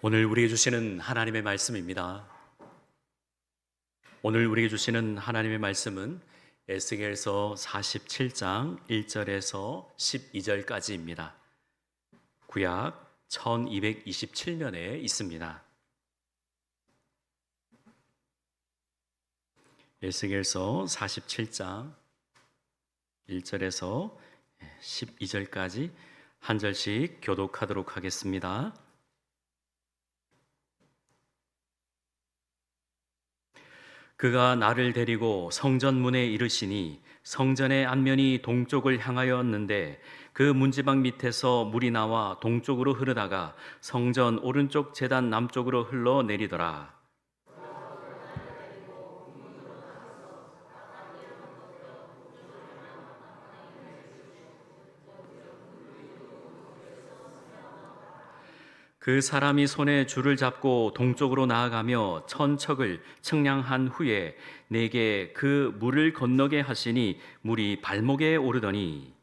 오늘 우리에게 주시는 하나님의 말씀입니다. 오늘 우리에게 주시는 하나님의 말씀은 에스겔서 47장 1절에서 12절까지입니다. 구약 1227년에 있습니다. 에스겔서 47장 1절에서 12절까지 한 절씩 교독하도록 하겠습니다. 그가 나를 데리고 성전 문에 이르시니 성전의 안면이 동쪽을 향하였는데 그 문지방 밑에서 물이 나와 동쪽으로 흐르다가 성전 오른쪽 제단 남쪽으로 흘러 내리더라. 그 사람이 손에 줄을 잡고 동쪽으로 나아가며 천척을 측량한 후에 내게 그 물을 건너게 하시니 물이 발목에 오르더니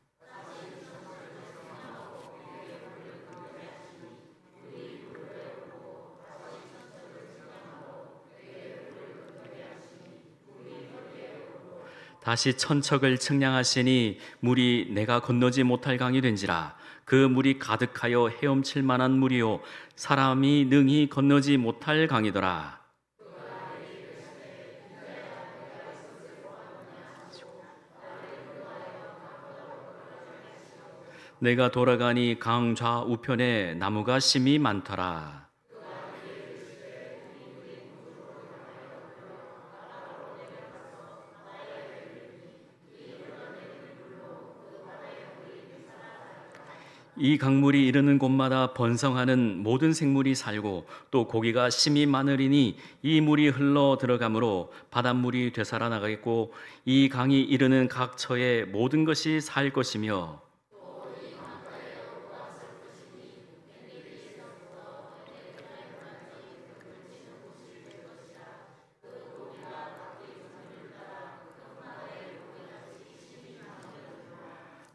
다시 천척을 측량하시니 물이 내가 건너지 못할 강이 된지라. 그 물이 가득하여 헤엄칠 만한 물이요 사람이 능히 건너지 못할 강이더라. 내가 돌아가니 강 좌우편에 나무가 심이 많더라. 이 강물이 이르는 곳마다 번성하는 모든 생물이 살고 또 고기가 심이 많으리니 이 물이 흘러 들어가므로 바닷물이 되살아나가겠고 이 강이 이르는 각 처에 모든 것이 살 것이며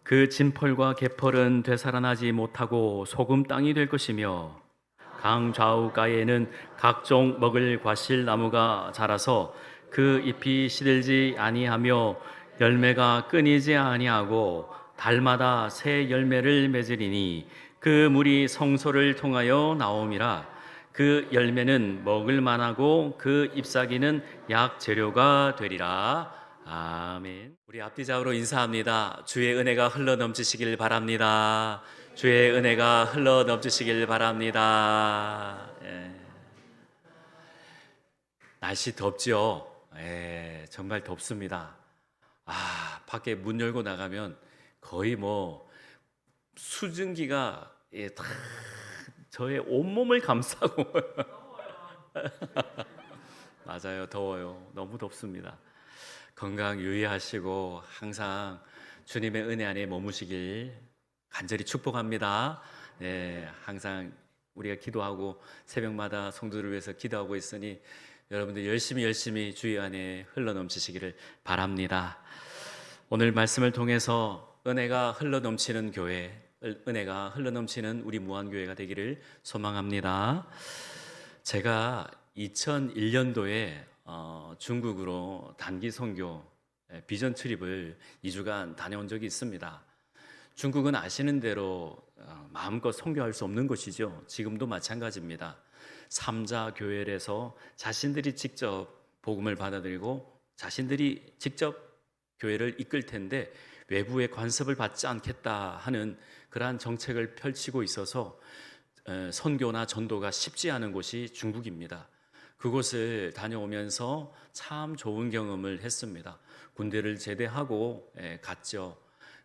그 진펄과 개펄은 되살아나지 못하고 소금 땅이 될 것이며 강 좌우가에는 각종 먹을 과실 나무가 자라서 그 잎이 시들지 아니하며 열매가 끊이지 아니하고 달마다 새 열매를 맺으리니 그 물이 성소를 통하여 나옴이라. 그 열매는 먹을 만하고 그 잎사귀는 약 재료가 되리라. 아멘. 우리 앞뒤좌우로 인사합니다. 주의 은혜가 흘러 넘치시길 바랍니다. 주의 은혜가 흘러 넘치시길 바랍니다. 날씨 덥죠? 정말 덥습니다. 밖에 문 열고 나가면 거의 뭐 수증기가 다 저의 온몸을 감싸고 맞아요. 더워요. 너무 덥습니다. 건강 유의하시고 항상 주님의 은혜 안에 머무시길 간절히 축복합니다. 항상 우리가 기도하고 새벽마다 성도들을 위해서 기도하고 있으니 여러분들 열심히 주의 안에 흘러넘치시기를 바랍니다. 오늘 말씀을 통해서 은혜가 흘러넘치는 교회, 은혜가 흘러넘치는 우리 무한교회가 되기를 소망합니다. 제가 2001년도에 중국으로 단기 선교 비전 트립을 2주간 다녀온 적이 있습니다. 중국은 아시는 대로 마음껏 선교할 수 없는 곳이죠. 지금도 마찬가지입니다. 삼자 교회에서 자신들이 직접 복음을 받아들이고 자신들이 직접 교회를 이끌 텐데 외부의 간섭을 받지 않겠다 하는 그러한 정책을 펼치고 있어서 선교나 전도가 쉽지 않은 곳이 중국입니다. 그곳을 다녀오면서 참 좋은 경험을 했습니다. 군대를 제대하고 갔죠.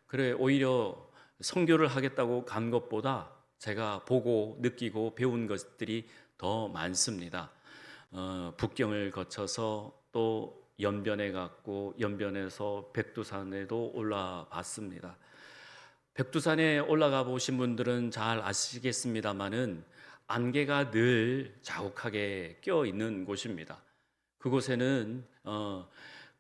그래 오히려 선교를 하겠다고 간 것보다 제가 보고 느끼고 배운 것들이 더 많습니다. 북경을 거쳐서 또 연변에 갔고 연변에서 백두산에도 올라봤습니다. 백두산에 올라가 보신 분들은 잘 아시겠습니다마는 안개가 늘 자욱하게 껴 있는 곳입니다. 그곳에는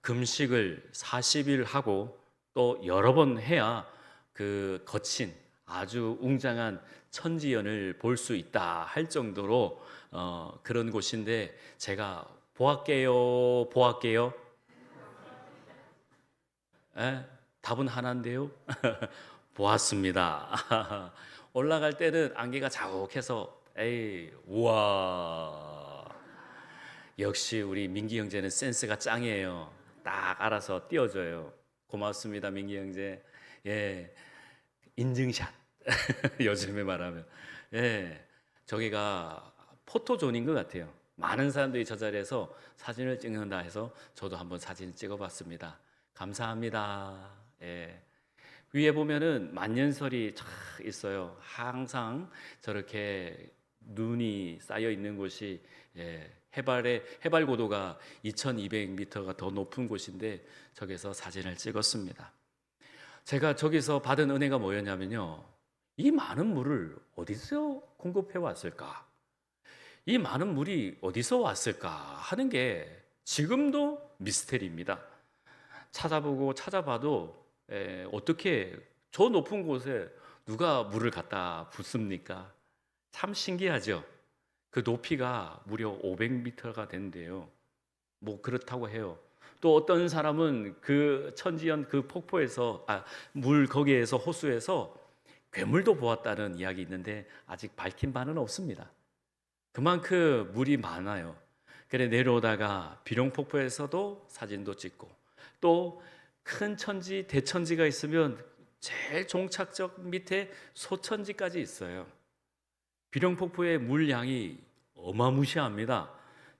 금식을 40일 하고 또 여러 번 해야 그 거친 아주 웅장한 천지연을 볼 수 있다 할 정도로 그런 곳인데 제가 보았게요. 에? 답은 하나인데요. 보았습니다. 올라갈 때는 안개가 자욱해서 에이 우와 역시 우리 민기 형제는 센스가 짱이에요. 딱 알아서 띄워줘요. 고맙습니다 민기 형제. 예 인증샷 요즘에 말하면 저기가 포토존인 것 같아요. 많은 사람들이 저 자리에서 사진을 찍는다 해서 저도 한번 사진 찍어봤습니다. 감사합니다. 위에 보면은 만년설이 쫙 있어요. 항상 저렇게 눈이 쌓여 있는 곳이 해발 고도가 2,200m가 더 높은 곳인데 저기서 사진을 찍었습니다. 제가 저기서 받은 은혜가 뭐였냐면요. 이 많은 물을 어디서 공급해 왔을까? 이 많은 물이 어디서 왔을까 하는 게 지금도 미스테리입니다. 찾아보고 찾아봐도 어떻게 저 높은 곳에 누가 물을 갖다 붓습니까? 참 신기하죠. 그 높이가 무려 500m가 된대요. 뭐 그렇다고 해요. 또 어떤 사람은 그 천지연 그 폭포에서 물 거기에서 호수에서 괴물도 보았다는 이야기 있는데 아직 밝힌 바는 없습니다. 그만큼 물이 많아요. 그래 내려오다가 비룡폭포에서도 사진도 찍고 또 큰 천지 대천지가 있으면 제일 종착적 밑에 소천지까지 있어요. 비룡폭포의 물량이 어마무시합니다.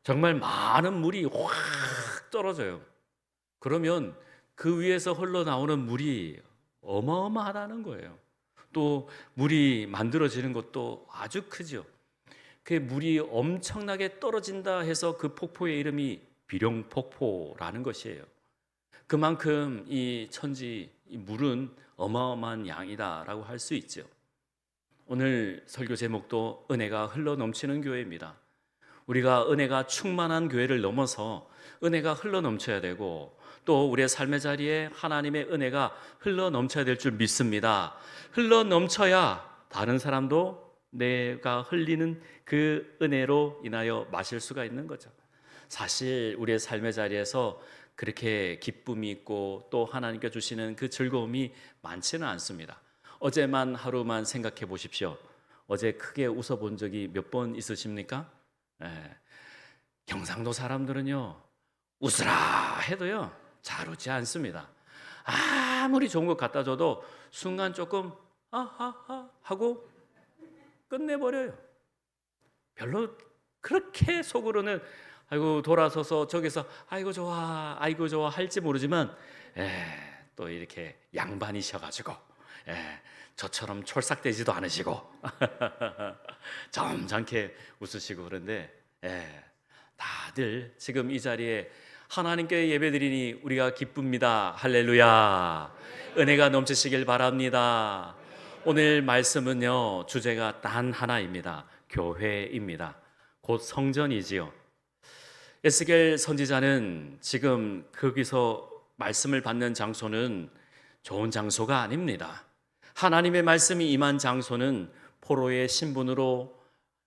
정말 많은 물이 확 떨어져요. 그러면 그 위에서 흘러나오는 물이 어마어마하다는 거예요. 또 물이 만들어지는 것도 아주 크죠. 그 물이 엄청나게 떨어진다 해서 그 폭포의 이름이 비룡폭포라는 것이에요. 그만큼 이 천지 이 물은 어마어마한 양이다라고 할 수 있죠. 오늘 설교 제목도 은혜가 흘러 넘치는 교회입니다. 우리가 은혜가 충만한 교회를 넘어서 은혜가 흘러 넘쳐야 되고 또 우리의 삶의 자리에 하나님의 은혜가 흘러 넘쳐야 될 줄 믿습니다. 흘러 넘쳐야 다른 사람도 내가 흘리는 그 은혜로 인하여 마실 수가 있는 거죠. 사실 우리의 삶의 자리에서 그렇게 기쁨이 있고 또 하나님께 주시는 그 즐거움이 많지는 않습니다. 어제만 하루만 생각해 보십시오. 어제 크게 웃어본 적이 몇 번 있으십니까? 경상도 사람들은요 웃으라 해도요 잘 웃지 않습니다. 아무리 좋은 것 갖다 줘도 순간 조금 하하하 하고 끝내버려요. 별로 그렇게 속으로는 아이고 돌아서서 저기서 아이고 좋아 할지 모르지만 또 이렇게 양반이셔가지고 저처럼 촐싹대지도 않으시고 점잖게 웃으시고 그런데 다들 지금 이 자리에 하나님께 예배드리니 우리가 기쁩니다. 할렐루야. 은혜가 넘치시길 바랍니다. 오늘 말씀은요 주제가 단 하나입니다. 교회입니다. 곧 성전이지요. 에스겔 선지자는 지금 거기서 말씀을 받는 장소는 좋은 장소가 아닙니다. 하나님의 말씀이 임한 장소는 포로의 신분으로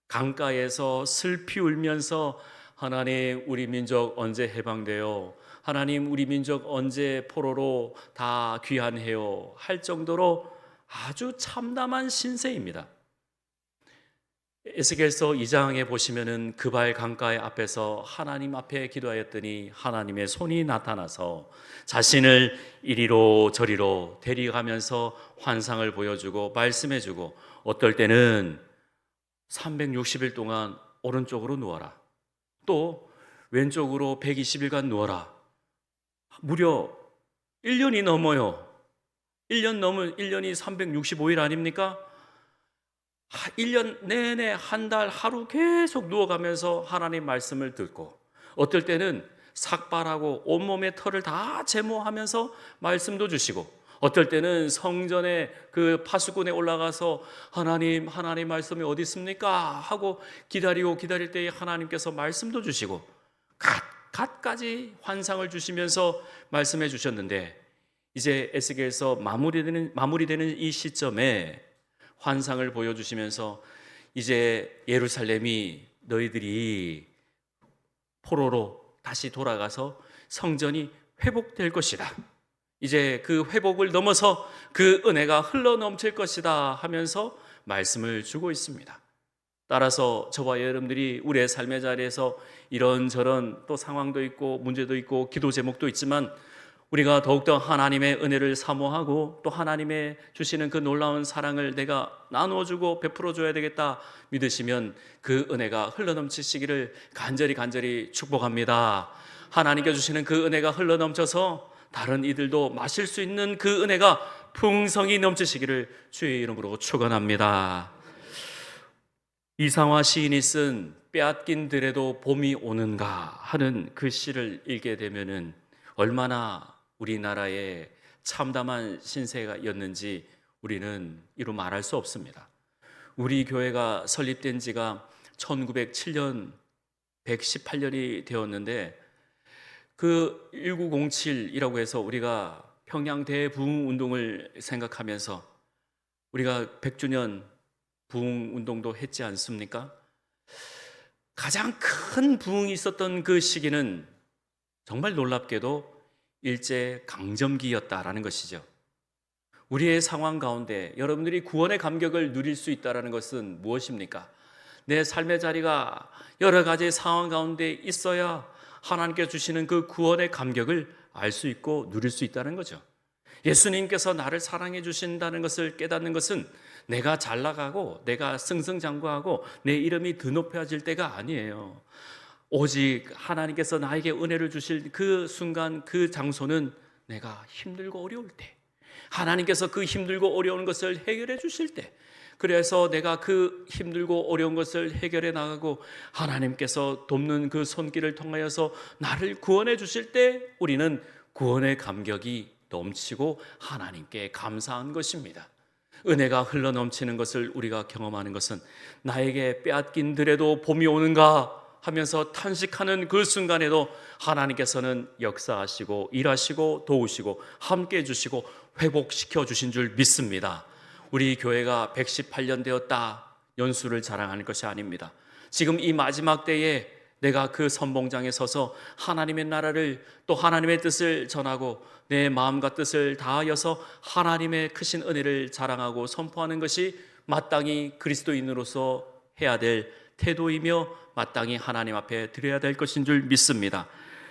강가에서 슬피 울면서 하나님 우리 민족 언제 해방돼요? 하나님 우리 민족 언제 포로로 다 귀환해요? 할 정도로 아주 참담한 신세입니다. 에스겔서 2장에 보시면은 그발 강가의 앞에서 하나님 앞에 기도하였더니 하나님의 손이 나타나서 자신을 이리로 저리로 데려가면서 환상을 보여주고 말씀해주고 어떨 때는 360일 동안 오른쪽으로 누워라. 또 왼쪽으로 120일간 누워라. 무려 1년이 넘어요. 1년이 365일 아닙니까? 1년 내내 한 달 하루 계속 누워가면서 하나님 말씀을 듣고 어떨 때는 삭발하고 온몸의 털을 다 제모하면서 말씀도 주시고 어떨 때는 성전의 그 파수꾼에 올라가서 하나님 말씀이 어디 있습니까? 하고 기다릴 때에 하나님께서 말씀도 주시고 갖가지 환상을 주시면서 말씀해 주셨는데 이제 에스겔서 마무리되는 이 시점에 환상을 보여주시면서 이제 예루살렘이 너희들이 포로로 다시 돌아가서 성전이 회복될 것이다. 이제 그 회복을 넘어서 그 은혜가 흘러넘칠 것이다 하면서 말씀을 주고 있습니다. 따라서 저와 여러분들이 우리의 삶의 자리에서 이런저런 또 상황도 있고 문제도 있고 기도 제목도 있지만 우리가 더욱더 하나님의 은혜를 사모하고 또 하나님의 주시는 그 놀라운 사랑을 내가 나누어주고 베풀어줘야 되겠다 믿으시면 그 은혜가 흘러넘치시기를 간절히 축복합니다. 하나님께 주시는 그 은혜가 흘러넘쳐서 다른 이들도 마실 수 있는 그 은혜가 풍성히 넘치시기를 주의 이름으로 축원합니다. 이상화 시인이 쓴 빼앗긴 들에도 봄이 오는가 하는 그 시를 읽게 되면은 얼마나 우리나라의 참담한 신세가였는지 우리는 이루 말할 수 없습니다. 우리 교회가 설립된 지가 1907년 118년이 되었는데 그 1907이라고 해서 우리가 평양 대부흥운동을 생각하면서 우리가 100주년 부흥운동도 했지 않습니까? 가장 큰 부흥이 있었던 그 시기는 정말 놀랍게도 일제 강점기였다라는 것이죠. 우리의 상황 가운데 여러분들이 구원의 감격을 누릴 수 있다라는 것은 무엇입니까? 내 삶의 자리가 여러 가지 상황 가운데 있어야 하나님께 주시는 그 구원의 감격을 알 수 있고 누릴 수 있다는 거죠. 예수님께서 나를 사랑해 주신다는 것을 깨닫는 것은 내가 잘 나가고 내가 승승장구하고 내 이름이 드높여질 때가 아니에요. 오직 하나님께서 나에게 은혜를 주실 그 순간 그 장소는 내가 힘들고 어려울 때, 하나님께서 그 힘들고 어려운 것을 해결해 주실 때, 그래서 내가 그 힘들고 어려운 것을 해결해 나가고 하나님께서 돕는 그 손길을 통하여서 나를 구원해 주실 때 우리는 구원의 감격이 넘치고 하나님께 감사한 것입니다. 은혜가 흘러넘치는 것을 우리가 경험하는 것은 나에게 빼앗긴 들에도 봄이 오는가 하면서 탄식하는 그 순간에도 하나님께서는 역사하시고 일하시고 도우시고 함께해 주시고 회복시켜 주신 줄 믿습니다. 우리 교회가 118년 되었다 연수를 자랑하는 것이 아닙니다. 지금 이 마지막 때에 내가 그 선봉장에 서서 하나님의 나라를 또 하나님의 뜻을 전하고 내 마음과 뜻을 다하여서 하나님의 크신 은혜를 자랑하고 선포하는 것이 마땅히 그리스도인으로서 해야 될 태도이며 마땅히 하나님 앞에 드려야 될 것인 줄 믿습니다.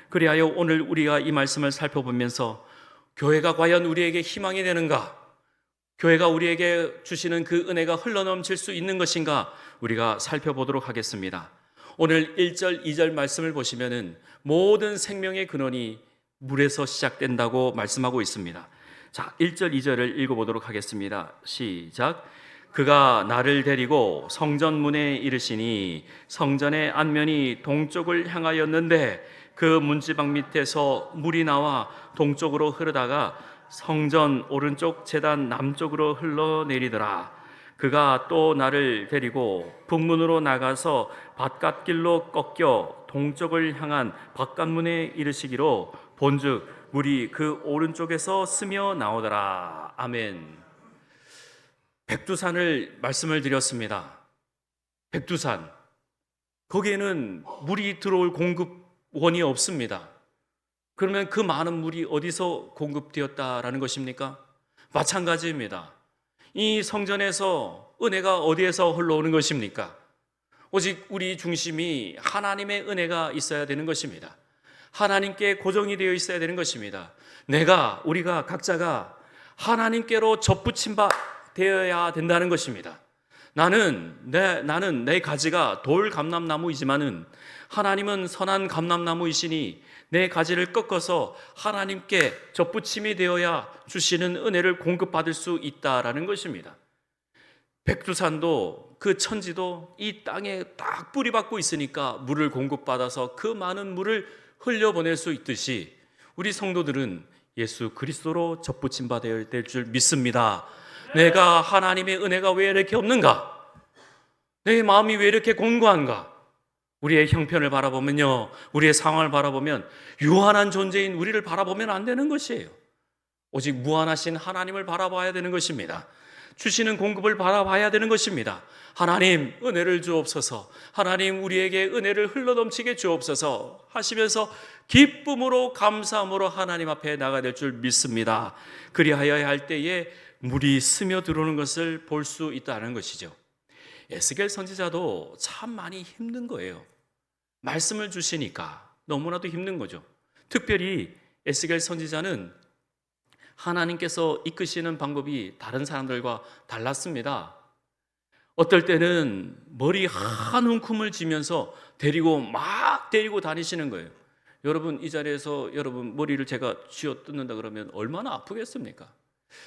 그리하여 오늘 우리가 이 말씀을 살펴보면서 교회가 과연 우리에게 희망이 되는가? 교회가 우리에게 주시는 그 은혜가 흘러넘칠 수 있는 것인가? 우리가 살펴보도록 하겠습니다. 오늘 1절, 2절 말씀을 보시면은 모든 생명의 근원이 물에서 시작된다고 말씀하고 있습니다. 자, 1절, 2절을 읽어보도록 하겠습니다. 시작. 그가 나를 데리고 성전문에 이르시니 성전의 안면이 동쪽을 향하였는데 그 문지방 밑에서 물이 나와 동쪽으로 흐르다가 성전 오른쪽 제단 남쪽으로 흘러내리더라. 그가 또 나를 데리고 북문으로 나가서 바깥길로 꺾여 동쪽을 향한 바깥문에 이르시기로 본즉 물이 그 오른쪽에서 스며 나오더라. 아멘. 백두산을 말씀을 드렸습니다. 백두산, 거기에는 물이 들어올 공급원이 없습니다. 그러면 그 많은 물이 어디서 공급되었다라는 것입니까? 마찬가지입니다. 이 성전에서 은혜가 어디에서 흘러오는 것입니까? 오직 우리 중심이 하나님의 은혜가 있어야 되는 것입니다. 하나님께 고정이 되어 있어야 되는 것입니다. 우리가 각자가 하나님께로 접붙임 바 되어야 된다는 것입니다. 나는 내 가지가 돌 감람나무이지만은 하나님은 선한 감람나무이시니 내 가지를 꺾어서 하나님께 접붙임이 되어야 주시는 은혜를 공급받을 수 있다라는 것입니다. 백두산도 그 천지도 이 땅에 딱 뿌리 박고 있으니까 물을 공급받아서 그 많은 물을 흘려보낼 수 있듯이 우리 성도들은 예수 그리스도로 접붙임 받아야 될 줄 믿습니다. 내가 하나님의 은혜가 왜 이렇게 없는가? 내 마음이 왜 이렇게 곤고한가? 우리의 형편을 바라보면요, 우리의 상황을 바라보면 유한한 존재인 우리를 바라보면 안 되는 것이에요. 오직 무한하신 하나님을 바라봐야 되는 것입니다. 주시는 공급을 받아봐야 되는 것입니다. 하나님 은혜를 주옵소서, 하나님 우리에게 은혜를 흘러넘치게 주옵소서 하시면서 기쁨으로 감사함으로 하나님 앞에 나가야 될 줄 믿습니다. 그리하여야 할 때에 물이 스며들어오는 것을 볼 수 있다는 것이죠. 에스겔 선지자도 참 많이 힘든 거예요. 말씀을 주시니까 너무나도 힘든 거죠. 특별히 에스겔 선지자는 하나님께서 이끄시는 방법이 다른 사람들과 달랐습니다. 어떨 때는 머리 한 움큼을 쥐면서 막 데리고 다니시는 거예요. 여러분 이 자리에서 여러분 머리를 제가 쥐어 뜯는다 그러면 얼마나 아프겠습니까?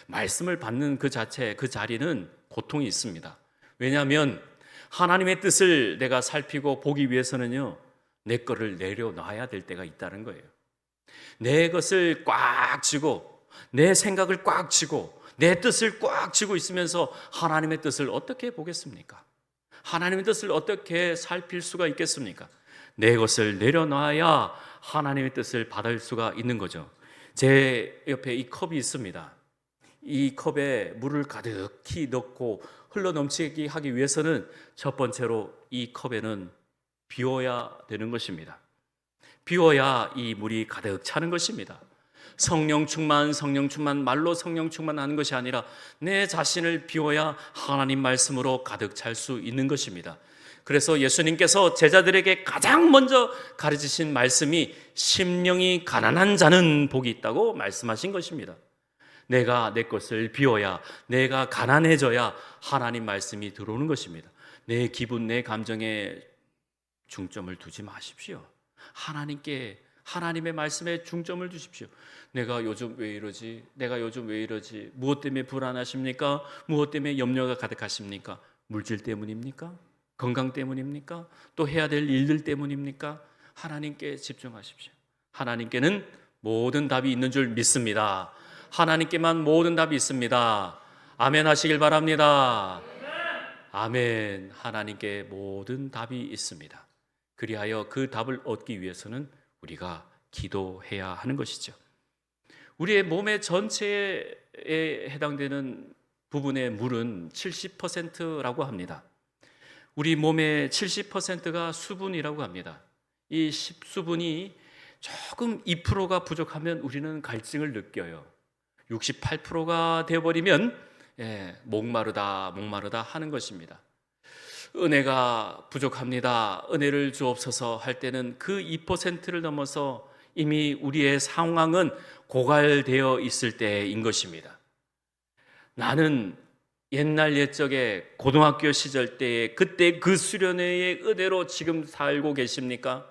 말씀을 받는 그 자체, 그 자리는 고통이 있습니다. 왜냐하면 하나님의 뜻을 내가 살피고 보기 위해서는요, 내 거를 내려놔야 될 때가 있다는 거예요. 내 것을 꽉 쥐고 내 생각을 꽉 쥐고 내 뜻을 꽉 쥐고 있으면서 하나님의 뜻을 어떻게 보겠습니까? 하나님의 뜻을 어떻게 살필 수가 있겠습니까? 내 것을 내려놔야 하나님의 뜻을 받을 수가 있는 거죠. 제 옆에 이 컵이 있습니다. 이 컵에 물을 가득히 넣고 흘러넘치게 하기 위해서는 첫 번째로 이 컵에는 비워야 되는 것입니다. 비워야 이 물이 가득 차는 것입니다. 성령 충만 말로 성령 충만하는 것이 아니라 내 자신을 비워야 하나님 말씀으로 가득 찰 수 있는 것입니다. 그래서 예수님께서 제자들에게 가장 먼저 가르치신 말씀이 심령이 가난한 자는 복이 있다고 말씀하신 것입니다. 내가 내 것을 비워야, 내가 가난해져야 하나님 말씀이 들어오는 것입니다. 내 기분, 내 감정에 중점을 두지 마십시오. 하나님의 말씀에 중점을 두십시오. 내가 요즘 왜 이러지? 무엇 때문에 불안하십니까? 무엇 때문에 염려가 가득하십니까? 물질 때문입니까? 건강 때문입니까? 또 해야 될 일들 때문입니까? 하나님께 집중하십시오. 하나님께는 모든 답이 있는 줄 믿습니다. 하나님께만 모든 답이 있습니다. 아멘 하시길 바랍니다. 아멘. 하나님께 모든 답이 있습니다. 그리하여 그 답을 얻기 위해서는 우리가 기도해야 하는 것이죠. 우리의 몸의 전체에 해당되는 부분의 물은 70%라고 합니다. 우리 몸의 70%가 수분이라고 합니다. 이 수분이 조금 2%가 부족하면 우리는 갈증을 느껴요. 68%가 되어버리면 목마르다 하는 것입니다. 은혜가 부족합니다, 은혜를 주옵소서 할 때는 그 2%를 넘어서 이미 우리의 상황은 고갈되어 있을 때인 것입니다. 나는 옛날 옛적에 고등학교 시절 때에 그때 그 수련회의 은혜로 지금 살고 계십니까?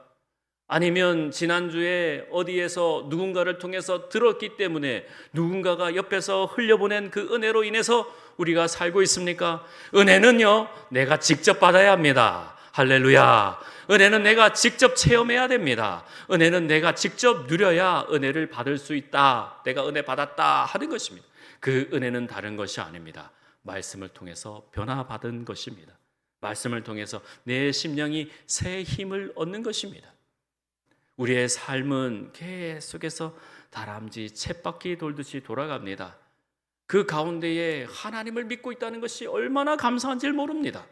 아니면 지난주에 어디에서 누군가를 통해서 들었기 때문에 누군가가 옆에서 흘려보낸 그 은혜로 인해서 우리가 살고 있습니까? 은혜는요, 내가 직접 받아야 합니다. 할렐루야. 은혜는 내가 직접 체험해야 됩니다. 은혜는 내가 직접 누려야 은혜를 받을 수 있다. 내가 은혜 받았다 하는 것입니다. 그 은혜는 다른 것이 아닙니다. 말씀을 통해서 변화받은 것입니다. 말씀을 통해서 내 심령이 새 힘을 얻는 것입니다. 우리의 삶은 계속해서 다람쥐 쳇바퀴 돌듯이 돌아갑니다. 그 가운데에 하나님을 믿고 있다는 것이 얼마나 감사한지 모릅니다.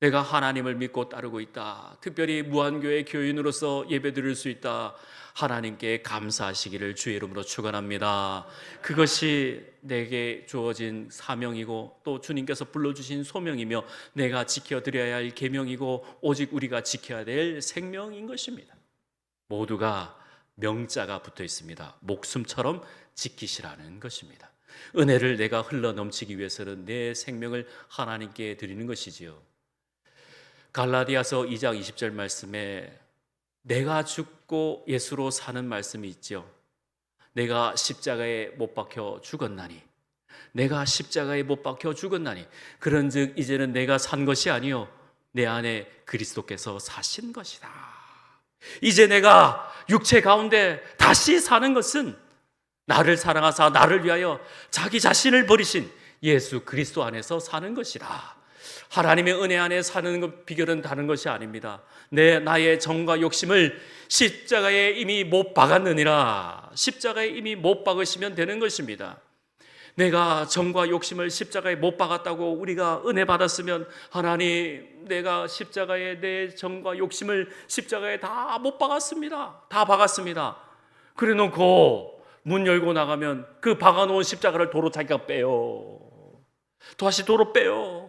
내가 하나님을 믿고 따르고 있다. 특별히 무한교회 교인으로서 예배드릴 수 있다. 하나님께 감사하시기를 주의 이름으로 축원합니다. 그것이 내게 주어진 사명이고 또 주님께서 불러주신 소명이며 내가 지켜드려야 할 계명이고 오직 우리가 지켜야 될 생명인 것입니다. 모두가 명자가 붙어 있습니다. 목숨처럼 지키시라는 것입니다. 은혜를 내가 흘러넘치기 위해서는 내 생명을 하나님께 드리는 것이지요. 갈라디아서 2장 20절 말씀에 내가 죽고 예수로 사는 말씀이 있죠. 내가 십자가에 못 박혀 죽었나니, 내가 십자가에 못 박혀 죽었나니, 그런즉 이제는 내가 산 것이 아니요 내 안에 그리스도께서 사신 것이다. 이제 내가 육체 가운데 다시 사는 것은 나를 사랑하사 나를 위하여 자기 자신을 버리신 예수 그리스도 안에서 사는 것이다. 하나님의 은혜 안에 사는 것 비결은 다른 것이 아닙니다. 나의 정과 욕심을 십자가에 이미 못 박았느니라. 십자가에 이미 못 박으시면 되는 것입니다. 내가 정과 욕심을 십자가에 못 박았다고 우리가 은혜 받았으면, 하나님, 내가 십자가에 내 정과 욕심을 십자가에 다 못 박았습니다. 다 박았습니다. 그래 놓고 문 열고 나가면 그 박아놓은 십자가를 도로 자기가 빼요. 다시 도로 빼요.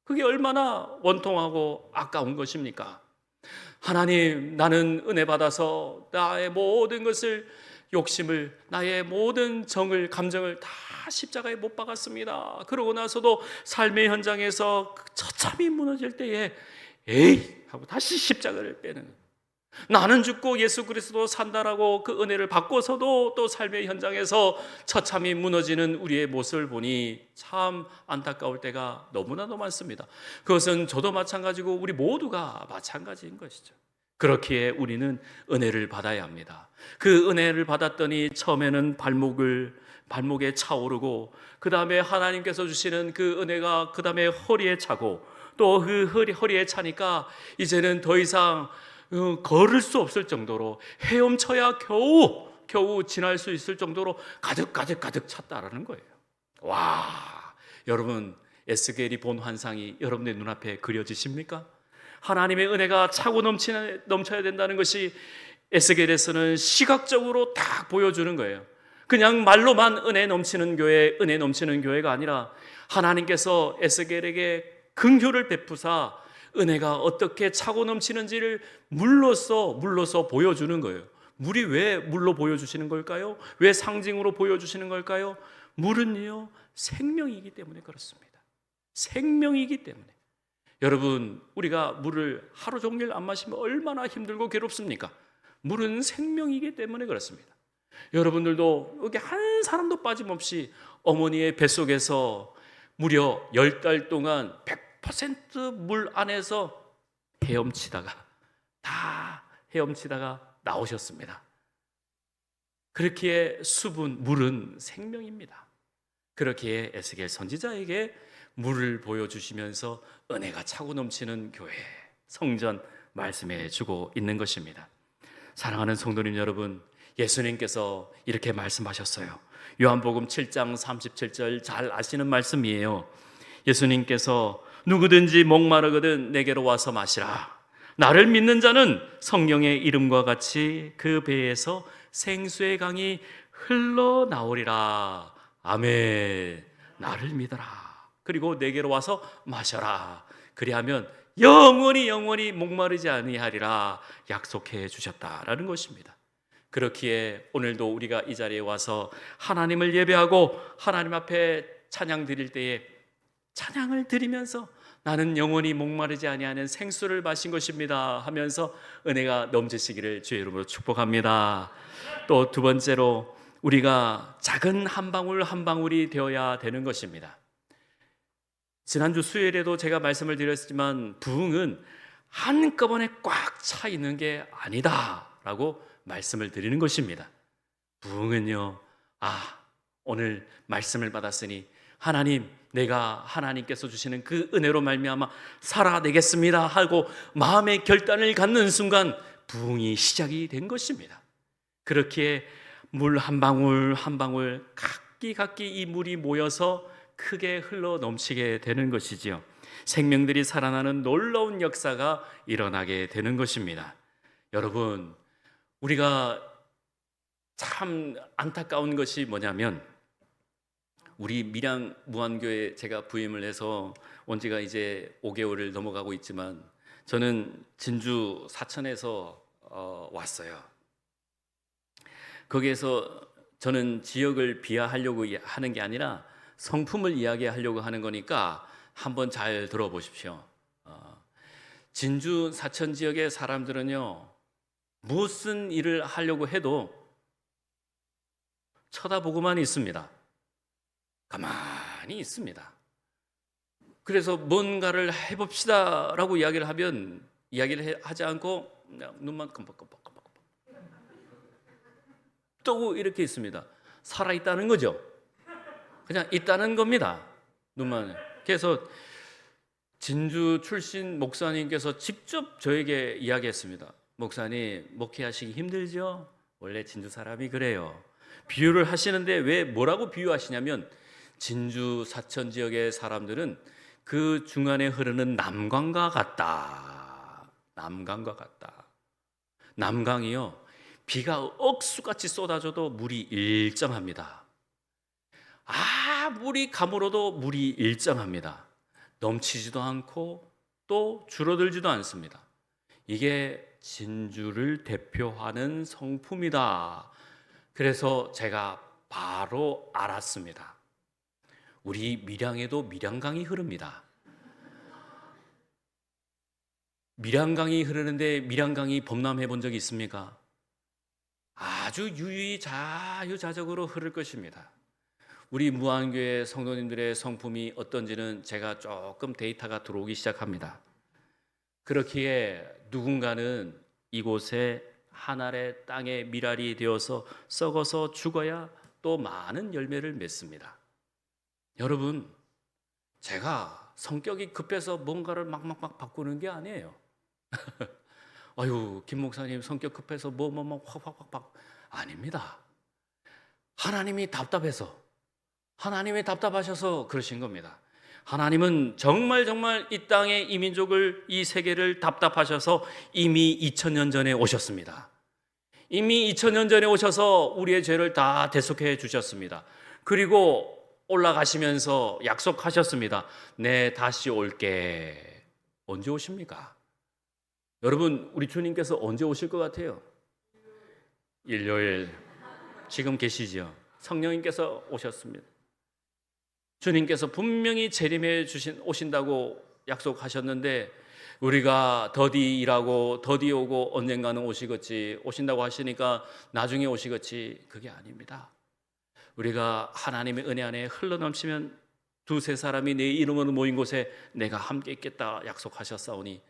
그게 얼마나 원통하고 아까운 것입니까? 하나님, 나는 은혜 받아서 나의 모든 것을, 욕심을, 나의 모든 정을, 감정을 다 십자가에 못 박았습니다. 그러고 나서도 삶의 현장에서 처참히 무너질 때에 에이 하고 다시 십자가를 빼는, 나는 죽고 예수 그리스도 산다라고 그 은혜를 받고서도 또 삶의 현장에서 처참히 무너지는 우리의 모습을 보니 참 안타까울 때가 너무나도 많습니다. 그것은 저도 마찬가지고 우리 모두가 마찬가지인 것이죠. 그렇기에 우리는 은혜를 받아야 합니다. 그 은혜를 받았더니 처음에는 발목에 차오르고, 그 다음에 하나님께서 주시는 그 은혜가 그 다음에 허리에 차고, 또 그 허리에 차니까 이제는 더 이상 걸을 수 없을 정도로, 헤엄쳐야 겨우 지날 수 있을 정도로 가득 찼다라는 거예요. 와, 여러분, 에스겔이 본 환상이 여러분의 눈앞에 그려지십니까? 하나님의 은혜가 차고 넘쳐야 된다는 것이 에스겔에서는 시각적으로 딱 보여주는 거예요. 그냥 말로만 은혜 넘치는 교회가 아니라 하나님께서 에스겔에게 긍휼을 베푸사 은혜가 어떻게 차고 넘치는지를 물로서 보여주는 거예요. 물이 왜 물로 보여주시는 걸까요? 왜 상징으로 보여주시는 걸까요? 물은요, 생명이기 때문에 그렇습니다. 생명이기 때문에. 여러분, 우리가 물을 하루 종일 안 마시면 얼마나 힘들고 괴롭습니까? 물은 생명이기 때문에 그렇습니다. 여러분들도 여기 한 사람도 빠짐없이 어머니의 뱃속에서 무려 10달 동안 100% 물 안에서 헤엄치다가 나오셨습니다. 그렇기에 물은 생명입니다. 그렇기에 에스겔 선지자에게 물을 보여주시면서 은혜가 차고 넘치는 교회, 성전 말씀해 주고 있는 것입니다. 사랑하는 성도님 여러분, 예수님께서 이렇게 말씀하셨어요. 요한복음 7장 37절 잘 아시는 말씀이에요. 예수님께서 누구든지 목마르거든 내게로 와서 마시라. 나를 믿는 자는 성령의 이름과 같이 그 배에서 생수의 강이 흘러나오리라. 아멘. 나를 믿어라. 그리고 내게로 와서 마셔라. 그리하면 영원히 목마르지 아니하리라 약속해 주셨다라는 것입니다. 그렇기에 오늘도 우리가 이 자리에 와서 하나님을 예배하고 하나님 앞에 찬양 드릴 때에 찬양을 드리면서 나는 영원히 목마르지 아니하는 생수를 마신 것입니다 하면서 은혜가 넘치시기를 주의 이름으로 축복합니다. 또 두 번째로 우리가 작은 한 방울 한 방울이 되어야 되는 것입니다. 지난주 수요일에도 제가 말씀을 드렸지만 부흥은 한꺼번에 꽉 차 있는 게 아니다라고 말씀을 드리는 것입니다. 부흥은요, 오늘 말씀을 받았으니 하나님, 내가 하나님께서 주시는 그 은혜로 말미암아 살아내겠습니다 하고 마음의 결단을 갖는 순간 부흥이 시작이 된 것입니다. 그렇기에 물 한 방울 한 방울 각기 이 물이 모여서 크게 흘러 넘치게 되는 것이지요. 생명들이 살아나는 놀라운 역사가 일어나게 되는 것입니다. 여러분, 우리가 참 안타까운 것이 뭐냐면, 우리 밀양 무안교회 제가 부임을 해서 온 지가 이제 5개월을 넘어가고 있지만 저는 진주 사천에서 왔어요. 거기에서 저는 지역을 비하하려고 하는 게 아니라 성품을 이야기하려고 하는 거니까 한번 잘 들어보십시오. 진주 사천 지역의 사람들은요, 무슨 일을 하려고 해도 쳐다보고만 있습니다. 가만히 있습니다. 그래서 뭔가를 해봅시다라고 이야기를 하지 않고 눈만 끔뻑끔뻑 뜨고 이렇게 있습니다. 살아있다는 거죠. 그냥 있다는 겁니다. 눈만. 그래서 진주 출신 목사님께서 직접 저에게 이야기했습니다. 목사님, 목회하시기 힘들죠? 원래 진주 사람이 그래요. 비유를 하시는데 왜 뭐라고 비유하시냐면 진주 사천 지역의 사람들은 그 중간에 흐르는 남강과 같다. 남강과 같다. 남강이요, 비가 억수같이 쏟아져도 물이 일정합니다. 아무리 가물어도 물이 일정합니다. 넘치지도 않고 또 줄어들지도 않습니다. 이게 진주를 대표하는 성품이다. 그래서 제가 바로 알았습니다. 우리 밀양에도 밀양강이 흐릅니다. 밀양강이 흐르는데 밀양강이 범람해 본 적이 있습니까? 아주 유유히 자유자적으로 흐를 것입니다. 우리 무안교회 성도님들의 성품이 어떤지는 제가 조금 데이터가 들어오기 시작합니다. 그렇기에 누군가는 이곳에 한 알의 땅에 밀알이 되어서 썩어서 죽어야 또 많은 열매를 맺습니다. 여러분, 제가 성격이 급해서 뭔가를 막 바꾸는 게 아니에요. 아유, 김 목사님 성격 급해서 확 아닙니다. 하나님이 답답하셔서 그러신 겁니다. 하나님은 정말 이 땅에 이 민족을, 이 세계를 답답하셔서 이미 2000년 전에 오셨습니다. 이미 2000년 전에 오셔서 우리의 죄를 다 대속해 주셨습니다. 그리고 올라가시면서 약속하셨습니다. 네, 다시 올게. 언제 오십니까? 여러분, 우리 주님께서 언제 오실 것 같아요? 일요일. 지금 계시죠? 성령님께서 오셨습니다. 주님께서 분명히 재림해 오신다고 약속하셨는데, 우리가 더디 일하고 더디 오고 언젠가는 오시겠지, 오신다고 하시니까 나중에 오시겠지, 그게 아닙니다. 우리가 하나님의 은혜 안에 흘러넘치면 두세 사람이 내 이름으로 모인 곳에 내가 함께 있겠다 약속하셨사오니,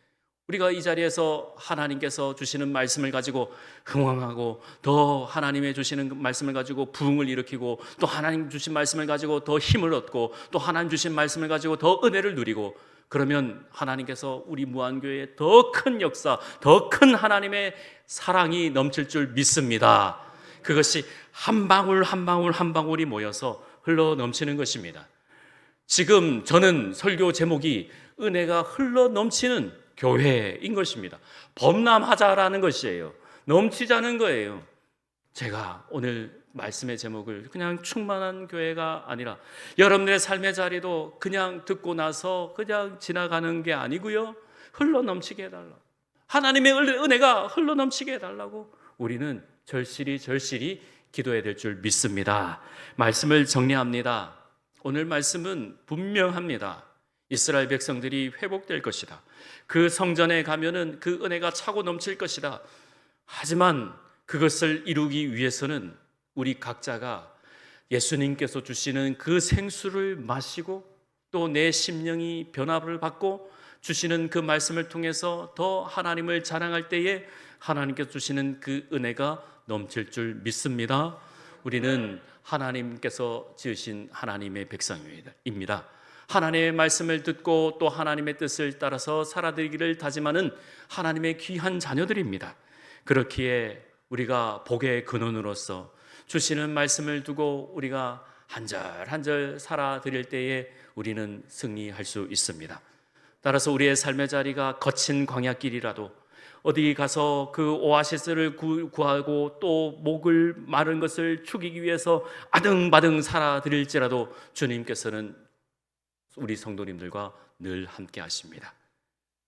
우리가 이 자리에서 하나님께서 주시는 말씀을 가지고 흥왕하고, 더 하나님의 주시는 말씀을 가지고 부흥을 일으키고, 또 하나님 주신 말씀을 가지고 더 힘을 얻고, 또 하나님 주신 말씀을 가지고 더 은혜를 누리고, 그러면 하나님께서 우리 무안교회에 더 큰 역사, 더 큰 하나님의 사랑이 넘칠 줄 믿습니다. 그것이 한 방울 한 방울이 모여서 흘러 넘치는 것입니다. 지금 저는 설교 제목이 은혜가 흘러 넘치는 교회인 것입니다. 범람하자라는 것이에요. 넘치자는 거예요. 제가 오늘 말씀의 제목을 그냥 충만한 교회가 아니라, 여러분의 삶의 자리도 그냥 듣고 나서 그냥 지나가는 게 아니고요, 흘러 넘치게 해달라. 하나님의 은혜가 흘러 넘치게 해달라고 우리는 절실히 기도해야 될 줄 믿습니다. 말씀을 정리합니다. 오늘 말씀은 분명합니다. 이스라엘 백성들이 회복될 것이다. 그 성전에 가면은 그 은혜가 차고 넘칠 것이다. 하지만 그것을 이루기 위해서는 우리 각자가 예수님께서 주시는 그 생수를 마시고, 또 내 심령이 변화를 받고 주시는 그 말씀을 통해서 더 하나님을 자랑할 때에 하나님께서 주시는 그 은혜가 넘칠 줄 믿습니다. 우리는 하나님께서 지으신 하나님의 백성입니다. 하나님의 말씀을 듣고 또 하나님의 뜻을 따라서 살아들기를 다짐하는 하나님의 귀한 자녀들입니다. 그렇기에 우리가 복의 근원으로서 주시는 말씀을 두고 우리가 한 절 한 절 살아드릴 때에 우리는 승리할 수 있습니다. 따라서 우리의 삶의 자리가 거친 광야길이라도, 어디 가서 그 오아시스를 구하고 또 목을 마른 것을 죽이기 위해서 아등바등 살아드릴지라도 주님께서는 우리 성도님들과 늘 함께 하십니다.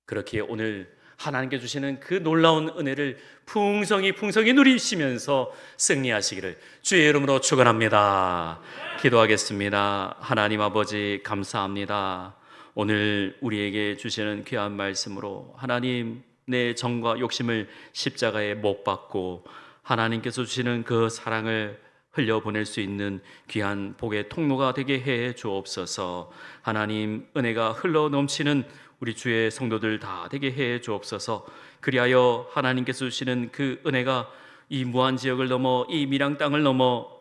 그렇기에 오늘 하나님께 주시는 그 놀라운 은혜를 풍성히 누리시면서 승리하시기를 주의 이름으로 축원합니다. 기도하겠습니다. 하나님 아버지, 감사합니다. 오늘 우리에게 주시는 귀한 말씀으로 하나님, 내 정과 욕심을 십자가에 못 박고 하나님께서 주시는 그 사랑을 흘려보낼 수 있는 귀한 복의 통로가 되게 해 주옵소서. 하나님, 은혜가 흘러 넘치는 우리 주의 성도들 다 되게 해 주옵소서. 그리하여 하나님께서 주시는 그 은혜가 이 무안 지역을 넘어 이 밀양 땅을 넘어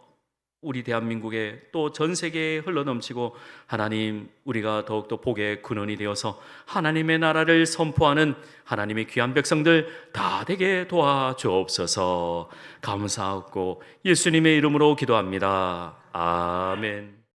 우리 대한민국에 또 전 세계에 흘러 넘치고, 하나님, 우리가 더욱더 복의 근원이 되어서 하나님의 나라를 선포하는 하나님의 귀한 백성들 다 되게 도와주옵소서. 감사하고 예수님의 이름으로 기도합니다. 아멘.